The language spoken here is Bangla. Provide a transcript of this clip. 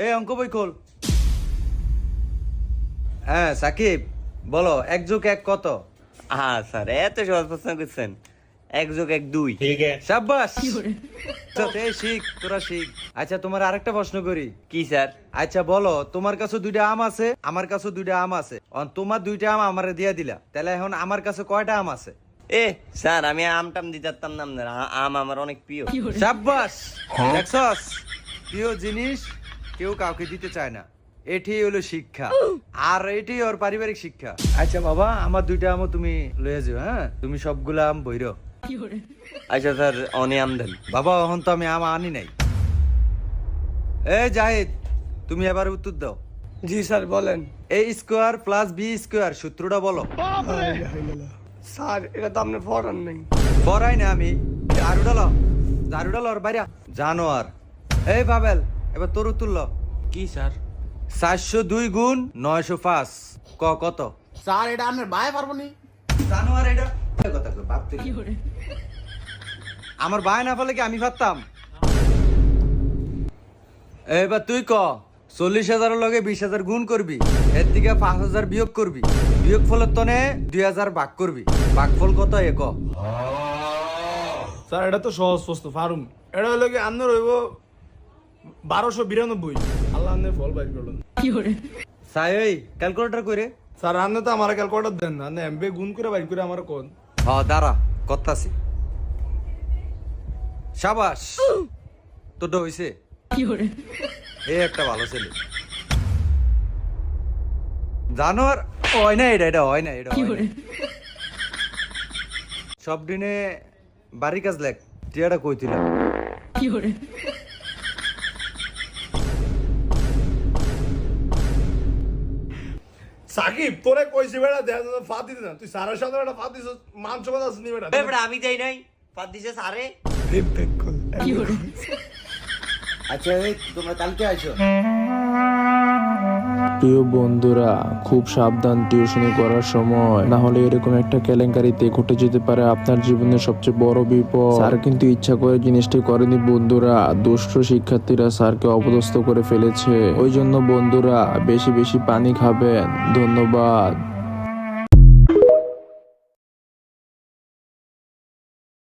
এই অঙ্ক বই খোল। হ্যাঁ সাকিব বলো 1+1 কত? হ্যাঁ স্যার, এত সহজ প্রশ্ন করছেন। 1+1 2। শাবাশ। এই শিখ, তোরা শিখ। আচ্ছা তোমার আরেকটা প্রশ্ন করি। কি স্যার? আচ্ছা বলো, তোমার কাছে 2টা আম আছে, আমার কাছে 2টা আম আছে, তোমার 2টা আম আমারে দিয়া দিলা, তাহলে এখন আমার কাছে কয়টা আম আছে? এ স্যার, আমি আমটাম দিতে পারতাম না আপনার। আম আমার অনেক প্রিয়। শাবাশ। দেখছস, প্রিয় জিনিস কেউ কাউকে দিতে চায় না, এটি হলো শিক্ষা। আর এটি ওর পারিবারিক শিক্ষা। আচ্ছা বাবা, আমার 2টা আমও তুমি লয়ে যাও। হ্যাঁ, তুমি সবগুলা আম বইরো। আচ্ছা স্যার, অনে আম দেন। বাবা এখন তো আমি আম আনি নাই। এ জাহিদ, তুমি এবার উত্তর দাও। জি স্যার বলেন। a square plus b square সূত্রটা বলো। স্যার এটা তো আপনি পড়ান নাই। পড়াই না আমি। ঝাড়ুটা লর বাইরা জানোয়ার। এই বাবেল, এবার তোর উত্তর ল। কি স্যার? 402 গুণ 905 কত? স্যার এটা আপনার ভাই পারবো নি। জানোয়ার এটা কথা কই বাপ তুই। আমার ভাই না বলে কি আমি পারতাম? এবার তুই ক 40,000 এর লগে 20,000 গুণ করবি, এর থেকে 5,000 বিয়োগ করবি, বিয়োগ ফলের তনে 2,000 ভাগ করবি, ভাগফল কত এ ক? স্যার এটা তো সহজ প্রশ্ন ফারুম। এটা হলো কি আপনার হইব 1292। আল্লাহ আপনি ফল বাইর করলেন। সাই ওই ক্যালকুলেটর কইরে। স্যার আপনি তো আমার ক্যালকুলেটর দেন না, আপনি এমবে গুণ করে বাইর করে আমার কোন। দাঁড়া করতাছি। শাবাশ, তোরটা হইছে। এই একটা ভালো ছেলে। জানোয়ার হয় না, এটা হয় না, এটা হয় না। সব দিনে বাড়ি কাজ লেখ, টিয়াটা কইছিলাম। সাকিব তোরে কইছি বেটা দেখ ফাতি দিনা, তুই সারা সাথে বেটা ফাতি মান সমান আসনি বেটা। বেটা আমি যাই নাই, পাত দিছে স্যারে। আচ্ছা এই তোমরা কালকে আইছো? প্রিয় বন্ধুরা, খুব সাবধান টিউশনি করার সময়, না হলে এরকম একটা কেলেঙ্কারিতে ঘটে যেতে পারে আপনার জীবনের সবচেয়ে বড় বিপদ। স্যার কিন্তু ইচ্ছা করে জিনিসটি করেনি বন্ধুরা, দুষ্ট শিক্ষার্থীরা স্যারকে অপদস্থ করে ফেলেছে। ওই জন্য বন্ধুরা বেশি বেশি পানি খাবেন। ধন্যবাদ।